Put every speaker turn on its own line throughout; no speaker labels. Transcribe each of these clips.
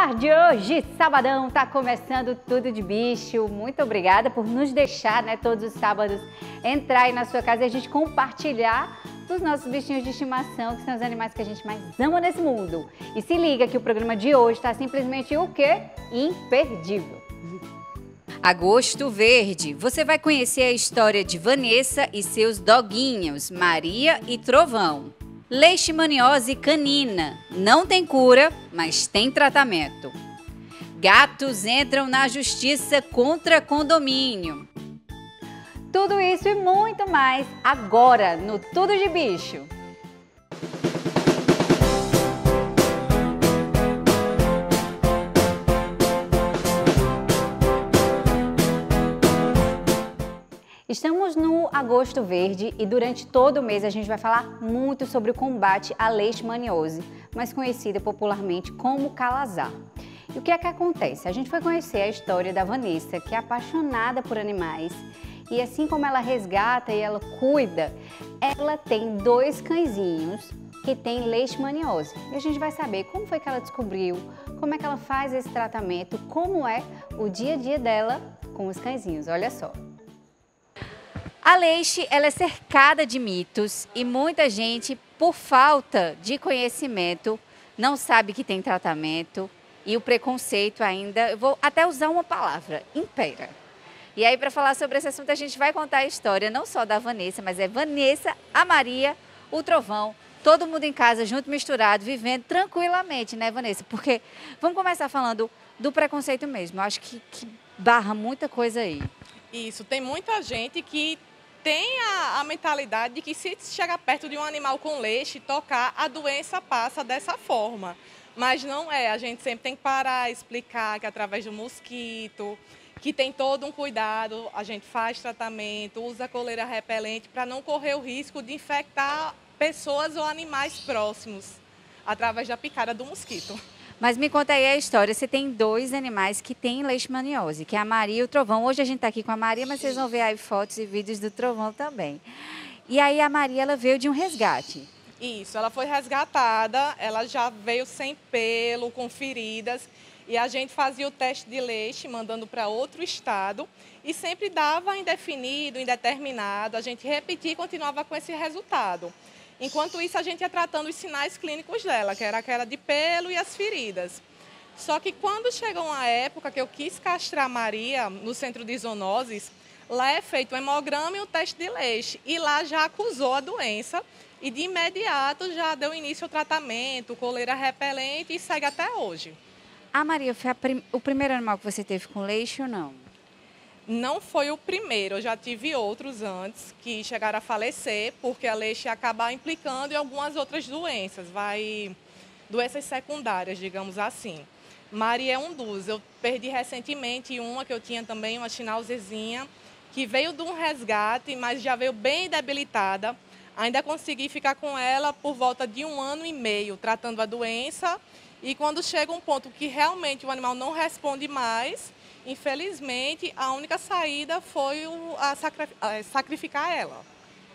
tarde! Hoje, sabadão, tá começando Tudo de Bicho. Muito obrigada por nos deixar, todos os sábados, entrar aí na sua casa e a gente compartilhar dos nossos bichinhos de estimação, que são os animais que a gente mais ama nesse mundo. E se liga que o programa de hoje tá simplesmente o quê? Imperdível.
Agosto Verde, você vai conhecer a história de Vanessa e seus doguinhos, Maria e Trovão. Leishmaniose canina, não tem cura, mas tem tratamento. Gatos entram na justiça contra condomínio.
Tudo isso e muito mais agora no Tudo de Bicho. Estamos no Agosto Verde e durante todo o mês a gente vai falar muito sobre o combate à leishmaniose, mais conhecida popularmente como calazar. E o que é que acontece? A gente foi conhecer a história da Vanessa, que é apaixonada por animais, e assim como ela resgata e ela cuida, ela tem 2 cãezinhos que têm leishmaniose. E a gente vai saber como foi que ela descobriu, como é que ela faz esse tratamento, como é o dia a dia dela com os cãezinhos. Olha só.
A leixe, ela é cercada de mitos e muita gente, por falta de conhecimento, não sabe que tem tratamento e o preconceito ainda, eu vou até usar uma palavra, impera. E aí, para falar sobre esse assunto, a gente vai contar a história não só da Vanessa, mas é Vanessa, a Maria, o Trovão, todo mundo em casa, junto, misturado, vivendo tranquilamente, né, Vanessa? Porque vamos começar falando do preconceito mesmo, eu acho que barra muita coisa aí.
Isso, tem muita gente que tem a mentalidade de que se chegar perto de um animal com leixe, tocar, a doença passa dessa forma. Mas não é, a gente sempre tem que parar, explicar que através do mosquito, que tem todo um cuidado, a gente faz tratamento, usa coleira repelente para não correr o risco de infectar pessoas ou animais próximos, através da picada do mosquito.
Mas me conta aí a história, você tem 2 animais que têm leishmaniose, que é a Maria e o Trovão. Hoje a gente está aqui com a Maria, mas vocês vão ver aí fotos e vídeos do Trovão também. E aí a Maria, ela veio de um resgate.
Isso, ela foi resgatada, ela já veio sem pelo, com feridas, e a gente fazia o teste de leixe, mandando para outro estado, e sempre dava indefinido, indeterminado, a gente repetia e continuava com esse resultado. Enquanto isso, a gente ia tratando os sinais clínicos dela, que era a queda de pelo e as feridas. Só que quando chegou uma época que eu quis castrar a Maria no centro de zoonoses, lá é feito o hemograma e o teste de leixe, e lá já acusou a doença, e de imediato já deu início ao tratamento, coleira repelente, e segue até hoje.
A Maria, foi o primeiro animal que você teve com leixe ou não?
Não foi o primeiro, eu já tive outros antes que chegaram a falecer, porque a leixe acaba implicando em algumas outras doenças, doenças secundárias, digamos assim. Maria é um dos. Eu perdi recentemente uma que eu tinha também, uma schnauzezinha, que veio de um resgate, mas já veio bem debilitada. Ainda consegui ficar com ela por volta de 1 ano e meio, tratando a doença. E quando chega um ponto que realmente o animal não responde mais, infelizmente, a única saída foi sacrificar ela.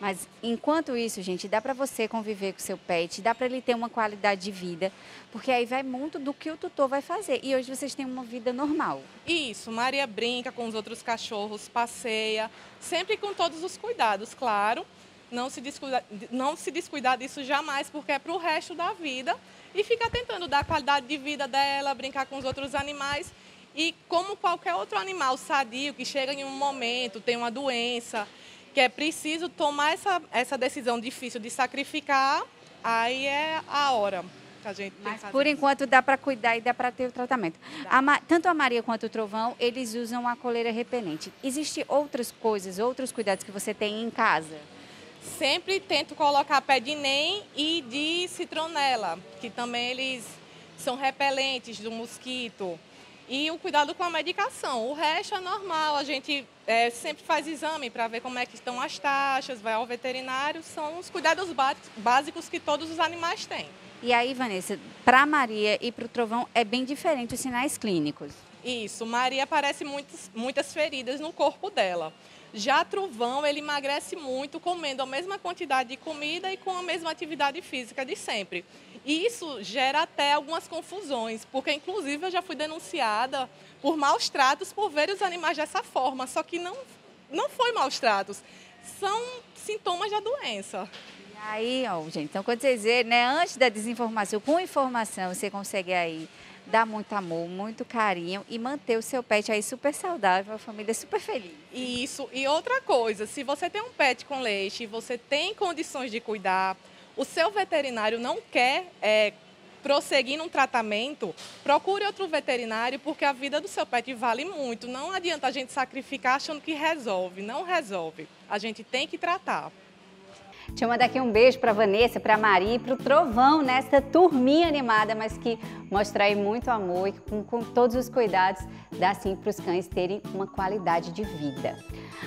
Mas enquanto isso, gente, dá para você conviver com o seu pet, dá para ele ter uma qualidade de vida, porque aí vai muito do que o tutor vai fazer. E hoje vocês têm uma vida normal.
Isso, Maria brinca com os outros cachorros, passeia, sempre com todos os cuidados, claro. Não se descuidar disso jamais, porque é para o resto da vida. E fica tentando dar a qualidade de vida dela, brincar com os outros animais. E como qualquer outro animal sadio que chega em um momento, tem uma doença, que é preciso tomar essa decisão difícil de sacrificar, aí é a hora que a gente tem que fazer.
Por enquanto dá para cuidar e dá para ter o tratamento. Tanto a Maria quanto o Trovão, eles usam a coleira repelente. Existem outras coisas, outros cuidados que você tem em casa?
Sempre tento colocar pé de NEM e de citronela, que também eles são repelentes do mosquito. E o cuidado com a medicação. O resto é normal, a gente sempre faz exame para ver como é que estão as taxas, vai ao veterinário, são os cuidados básicos que todos os animais têm.
E aí, Vanessa, para a Maria e para o Trovão é bem diferente os sinais clínicos.
Isso, Maria aparece muitas feridas no corpo dela. Já Trovão, ele emagrece muito comendo a mesma quantidade de comida e com a mesma atividade física de sempre. E isso gera até algumas confusões, porque inclusive eu já fui denunciada por maus tratos por ver os animais dessa forma, só que não foi maus tratos, são sintomas da doença.
E aí, ó, gente, então quando você dizer, né, antes da desinformação, com informação, você consegue aí dar muito amor, muito carinho e manter o seu pet aí super saudável, a família super feliz.
Isso, e outra coisa, se você tem um pet com leite e você tem condições de cuidar, o seu veterinário não quer prosseguir num tratamento, procure outro veterinário, porque a vida do seu pet vale muito. Não adianta a gente sacrificar achando que resolve, não resolve. A gente tem que tratar.
Deixa eu mandar aqui um beijo para Vanessa, para Maria e para o Trovão, nessa turminha animada, mas que mostra aí muito amor e com todos os cuidados dá sim para os cães terem uma qualidade de vida.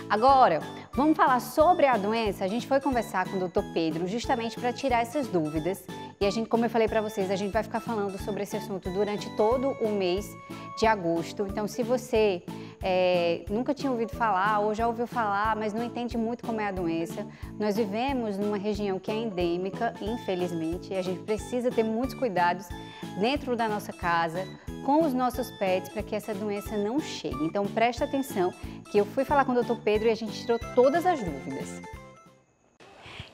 Agora, vamos falar sobre a doença. A gente foi conversar com o Dr. Pedro justamente para tirar essas dúvidas. E a gente, como eu falei para vocês, a gente vai ficar falando sobre esse assunto durante todo o mês de agosto. Então, se você nunca tinha ouvido falar ou já ouviu falar, mas não entende muito como é a doença, nós vivemos numa região que é endêmica, infelizmente, e a gente precisa ter muitos cuidados dentro da nossa casa, com os nossos pets, para que essa doença não chegue. Então, presta atenção, que eu fui falar com o Dr. Pedro e a gente tirou todas as dúvidas.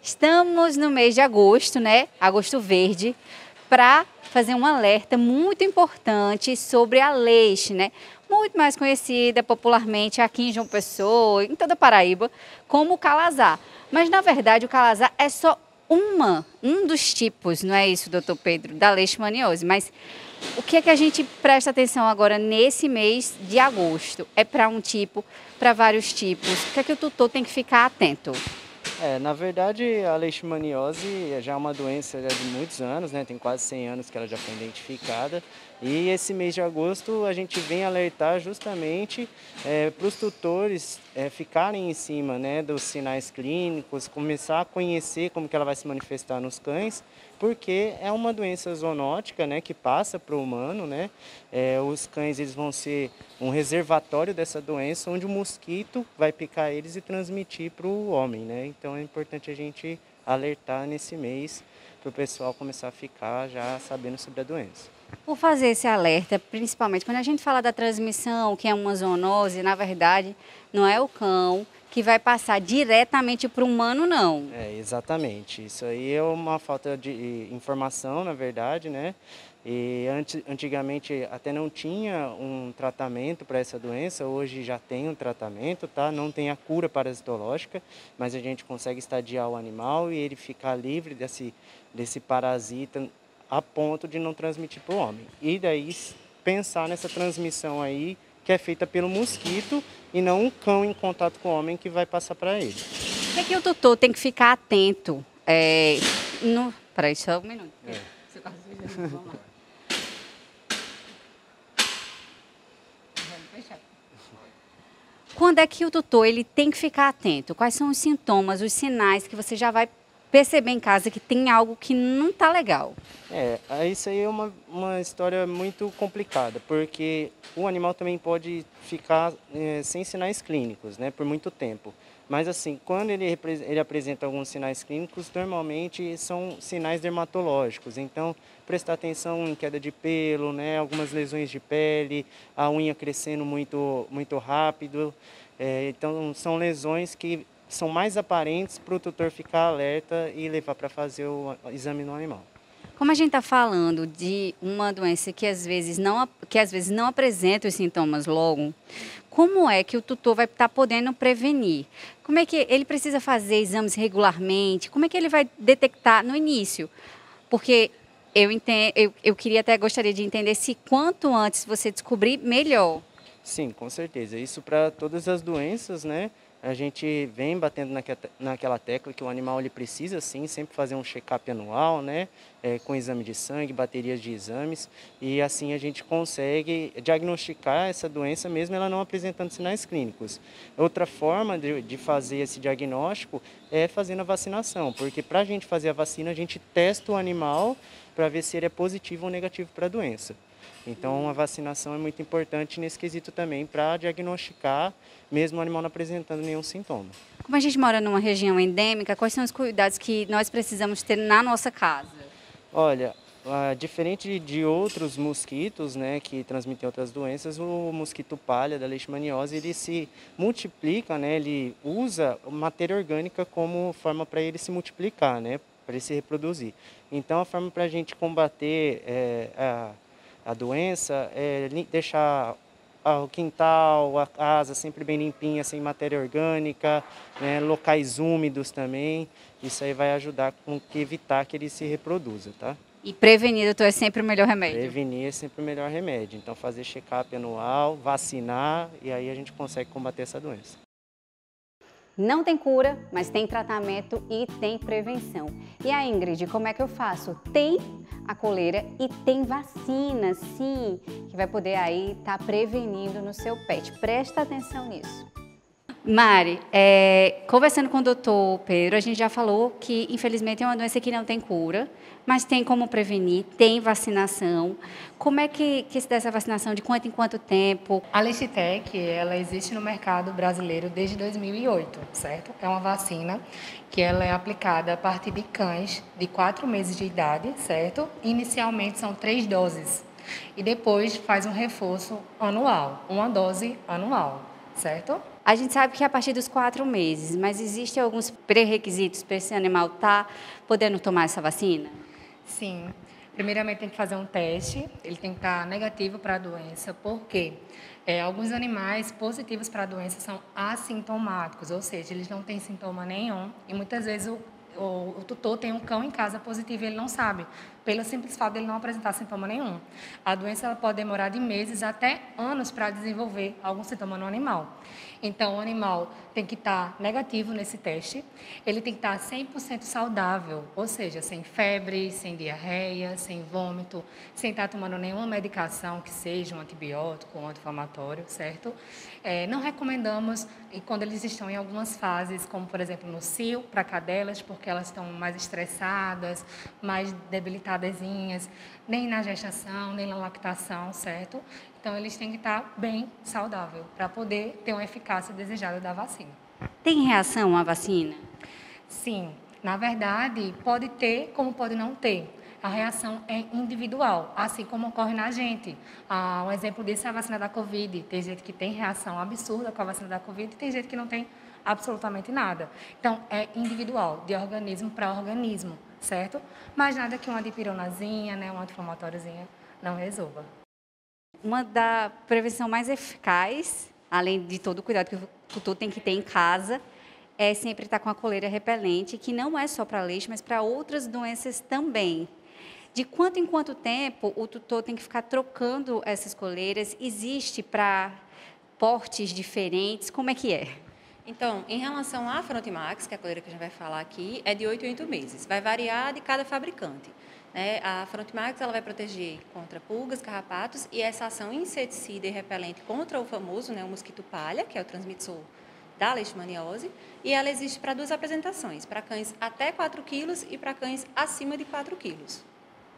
Estamos no mês de agosto, né? Agosto verde, para fazer um alerta muito importante sobre a leixe, né? Muito mais conhecida popularmente aqui em João Pessoa, em toda a Paraíba, como o calazar. Mas, na verdade, o calazar é só um dos tipos, não é isso, doutor Pedro, da leishmaniose. Mas o que é que a gente presta atenção agora nesse mês de agosto? É para um tipo, para vários tipos? O que é que o tutor tem que ficar atento?
Na verdade, a leishmaniose já é uma doença já de muitos anos, né? Tem quase 100 anos que ela já foi identificada. E esse mês de agosto a gente vem alertar justamente para os tutores ficarem em cima, né, dos sinais clínicos, começar a conhecer como que ela vai se manifestar nos cães, porque é uma doença zoonótica, né, que passa para o humano, né? Os cães eles vão ser um reservatório dessa doença, onde o mosquito vai picar eles e transmitir para o homem, né? Então é importante a gente alertar nesse mês para o pessoal começar a ficar já sabendo sobre a doença.
Por fazer esse alerta, principalmente quando a gente fala da transmissão, que é uma zoonose, na verdade, não é o cão que vai passar diretamente para o humano, não.
Exatamente. Isso aí é uma falta de informação, na verdade, né? E antigamente até não tinha um tratamento para essa doença, hoje já tem um tratamento, tá? Não tem a cura parasitológica, mas a gente consegue estadiar o animal e ele ficar livre desse parasita a ponto de não transmitir para o homem. E daí pensar nessa transmissão aí que é feita pelo mosquito e não um cão em contato com o homem que vai passar para ele.
O que é que o tutor tem que ficar atento? Peraí, só um minuto. Vamos lá. Quando é que o tutor ele tem que ficar atento? Quais são os sintomas, os sinais que você já vai perceber em casa que tem algo que não está legal?
Isso aí é uma história muito complicada, porque o animal também pode ficar sem sinais clínicos, né, por muito tempo. Mas assim, quando ele apresenta alguns sinais clínicos, normalmente são sinais dermatológicos. Então, prestar atenção em queda de pelo, né, algumas lesões de pele, a unha crescendo muito, muito rápido. Então, são lesões que são mais aparentes para o tutor ficar alerta e levar para fazer o exame no animal.
Como a gente está falando de uma doença que às vezes não apresenta os sintomas logo, como é que o tutor vai estar podendo prevenir? Como é que ele precisa fazer exames regularmente? Como é que ele vai detectar no início? Porque eu gostaria de entender se quanto antes você descobrir, melhor.
Sim, com certeza. Isso para todas as doenças, né? A gente vem batendo naquela tecla que o animal ele precisa sim sempre fazer um check-up anual, né, com exame de sangue, baterias de exames, e assim a gente consegue diagnosticar essa doença mesmo ela não apresentando sinais clínicos. Outra forma de fazer esse diagnóstico é fazendo a vacinação, porque para a gente fazer a vacina a gente testa o animal para ver se ele é positivo ou negativo para a doença. Então, a vacinação é muito importante nesse quesito também para diagnosticar, mesmo o animal não apresentando nenhum sintoma.
Como a gente mora numa região endêmica, quais são os cuidados que nós precisamos ter na nossa casa?
Olha, Diferente de outros mosquitos, né, que transmitem outras doenças, o mosquito palha da leishmaniose, ele se multiplica, né, ele usa matéria orgânica como forma para ele se multiplicar, né, para ele se reproduzir. Então, a forma para a gente combater a doença é deixar o quintal, a casa sempre bem limpinha, sem matéria orgânica, né, locais úmidos também. Isso aí vai ajudar com que evitar que ele se reproduza, tá?
E prevenir, doutor, é sempre o melhor remédio?
Prevenir é sempre o melhor remédio. Então, fazer check-up anual, vacinar, e aí a gente consegue combater essa doença.
Não tem cura, mas tem tratamento e tem prevenção. E a Ingrid, como é que eu faço? Tem a coleira e tem vacina, sim, que vai poder aí estar prevenindo no seu pet. Presta atenção nisso.
Mari, conversando com o doutor Pedro, a gente já falou que, infelizmente, é uma doença que não tem cura, mas tem como prevenir, tem vacinação. Como é que se dá essa vacinação? De quanto em quanto tempo?
A Leishtek, ela existe no mercado brasileiro desde 2008, certo? É uma vacina que ela é aplicada a partir de cães de 4 meses de idade, certo? Inicialmente são 3 doses e depois faz um reforço anual, uma dose anual, certo?
A gente sabe que é a partir dos 4 meses, mas existem alguns pré-requisitos para esse animal estar podendo tomar essa vacina?
Sim. Primeiramente tem que fazer um teste, ele tem que estar negativo para a doença, porque alguns animais positivos para a doença são assintomáticos, ou seja, eles não têm sintoma nenhum e muitas vezes o tutor tem um cão em casa positivo e ele não sabe, pelo simples fato de ele não apresentar sintoma nenhum. A doença ela pode demorar de meses até anos para desenvolver algum sintoma no animal. Então, o animal tem que estar negativo nesse teste, ele tem que estar 100% saudável, ou seja, sem febre, sem diarreia, sem vômito, sem estar tomando nenhuma medicação que seja um antibiótico, um anti-inflamatório, certo? Não recomendamos, e quando eles estão em algumas fases, como por exemplo no cio, para cadelas, porque elas estão mais estressadas, mais debilitadazinhas, nem na gestação, nem na lactação, certo? Então, eles têm que estar bem saudável para poder ter uma eficácia desejada da vacina.
Tem reação à vacina?
Sim, na verdade, pode ter como pode não ter. A reação é individual, assim como ocorre na gente. Um exemplo disso é a vacina da Covid. Tem gente que tem reação absurda com a vacina da Covid e tem gente que não tem absolutamente nada. Então, é individual, de organismo para organismo, certo? Mas nada que uma dipironazinha, né, uma anti-inflamatóriozinha não resolva.
Uma da prevenção mais eficaz, além de todo o cuidado que o tutor tem que ter em casa, é sempre estar com a coleira repelente, que não é só para leite, mas para outras doenças também. De quanto em quanto tempo o tutor tem que ficar trocando essas coleiras? Existe para portes diferentes? Como é que é?
Então, em relação à Frontimax, que é a coleira que a gente vai falar aqui, é de 8 em 8 meses. Vai variar de cada fabricante. A Frontimax ela vai proteger contra pulgas, carrapatos e essa ação inseticida e repelente contra o famoso, o mosquito palha, que é o transmissor da leishmaniose, e ela existe para 2 apresentações, para cães até 4 quilos e para cães acima de 4 quilos.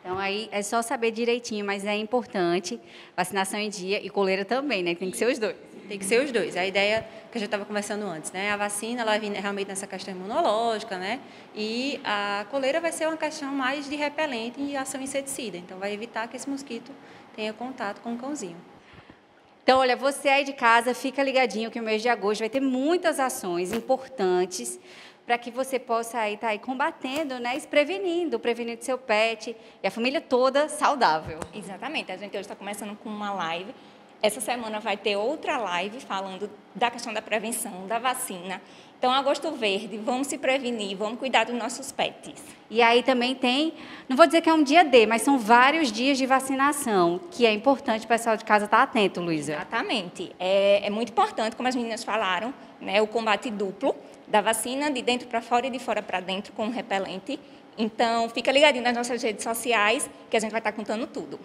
Então, aí é só saber direitinho, mas é importante, vacinação em dia e coleira também, né? Tem que ser os dois.
Tem que ser os dois. A ideia que a gente estava conversando antes, né? A vacina, ela vem realmente nessa questão imunológica, né? E a coleira vai ser uma questão mais de repelente e ação inseticida. Então, vai evitar que esse mosquito tenha contato com o cãozinho.
Então, olha, você aí de casa, fica ligadinho que o mês de agosto vai ter muitas ações importantes para que você possa estar aí combatendo, né? E prevenindo seu pet e a família toda saudável.
Exatamente. A gente hoje está começando com uma live. Essa semana vai ter outra live falando da questão da prevenção, da vacina. Então, Agosto Verde, vamos se prevenir, vamos cuidar dos nossos pets.
E aí também tem, não vou dizer que é um dia D, mas são vários dias de vacinação, que é importante o pessoal de casa estar atento, Luísa.
Exatamente. É muito importante, como as meninas falaram, né, o combate duplo da vacina, de dentro para fora e de fora para dentro, com repelente. Então, fica ligadinho nas nossas redes sociais, que a gente vai estar contando tudo.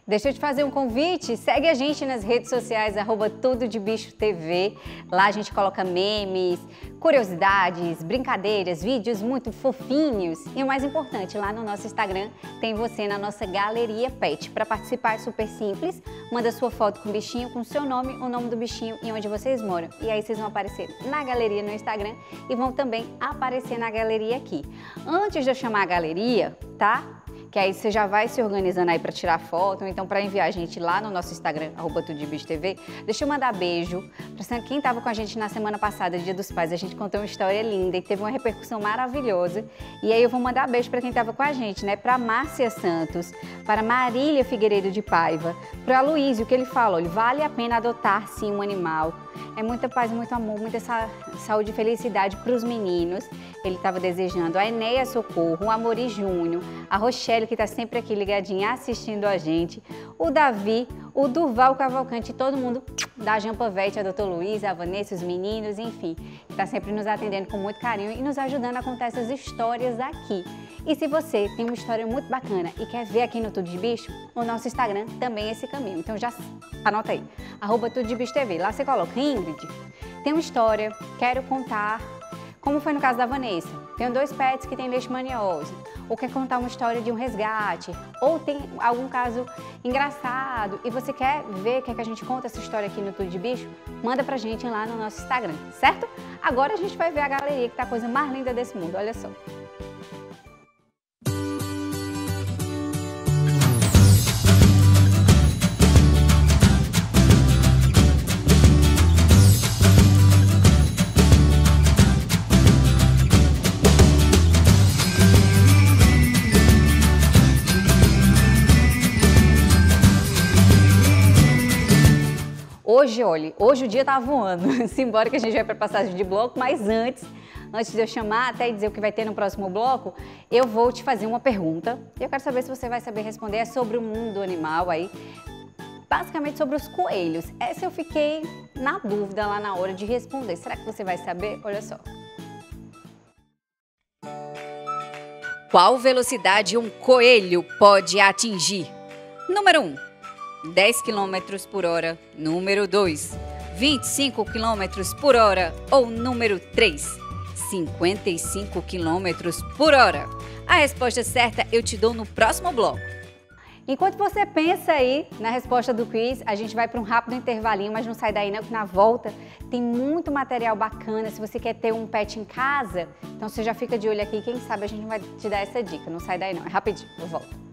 Deixa eu te fazer um convite, segue a gente nas redes sociais, @tudodebichotv. Lá a gente coloca memes, curiosidades, brincadeiras, vídeos muito fofinhos. E o mais importante, lá no nosso Instagram tem você na nossa Galeria Pet. Para participar é super simples, manda sua foto com o bichinho, com o seu nome, o nome do bichinho e onde vocês moram. E aí vocês vão aparecer na galeria no Instagram e vão também aparecer na galeria aqui. Antes de eu chamar a galeria, tá? que aí você já vai se organizando aí para tirar foto, ou então para enviar a gente lá no nosso Instagram, @TudoDeBichoTV. Deixa eu mandar beijo para quem estava com a gente na semana passada, Dia dos Pais. A gente contou uma história linda e teve uma repercussão maravilhosa. E aí eu vou mandar beijo para quem estava com a gente, né? Para Márcia Santos, para Marília Figueiredo de Paiva, para Luísio, que ele fala, olha, vale a pena adotar sim um animal. É muita paz, muito amor, muita saúde e felicidade para os meninos. Ele estava desejando a Enéia Socorro, o Amori Júnior, a Rochelle, que está sempre aqui ligadinha assistindo a gente, o Davi, o Durval Cavalcante, todo mundo da Jampavete, a doutor Luiz, a Vanessa, os meninos, enfim, que está sempre nos atendendo com muito carinho e nos ajudando a contar essas histórias aqui. E se você tem uma história muito bacana e quer ver aqui no Tudo de Bicho, o nosso Instagram também é esse caminho. Então já anota aí, @TudoDeBichoTV. Lá você coloca, Ingrid, tem uma história, quero contar, como foi no caso da Vanessa. Tenho 2 pets que têm leishmaniose. Ou quer contar uma história de um resgate, ou tem algum caso engraçado e você quer ver, quer que a gente conte essa história aqui no Tudo de Bicho, manda pra gente lá no nosso Instagram, certo? Agora a gente vai ver a galeria, que tá a coisa mais linda desse mundo, olha só. Hoje, olha, hoje o dia tá voando. Simbora que a gente vai para passagem de bloco, mas antes de eu chamar até dizer o que vai ter no próximo bloco, eu vou te fazer uma pergunta. E eu quero saber se você vai saber responder. É sobre o mundo animal aí, basicamente sobre os coelhos. Essa eu fiquei na dúvida lá na hora de responder. Será que você vai saber? Olha só.
Qual velocidade um coelho pode atingir? Número 1. 10 km por hora. Número 2, 25 km por hora. Ou número 3, 55 km por hora. A resposta certa eu te dou no próximo bloco.
Enquanto você pensa aí na resposta do quiz, a gente vai para um rápido intervalinho, mas não sai daí não, que na volta tem muito material bacana. Se você quer ter um pet em casa, então você já fica de olho aqui, quem sabe a gente vai te dar essa dica. Não sai daí não, é rapidinho, eu volto.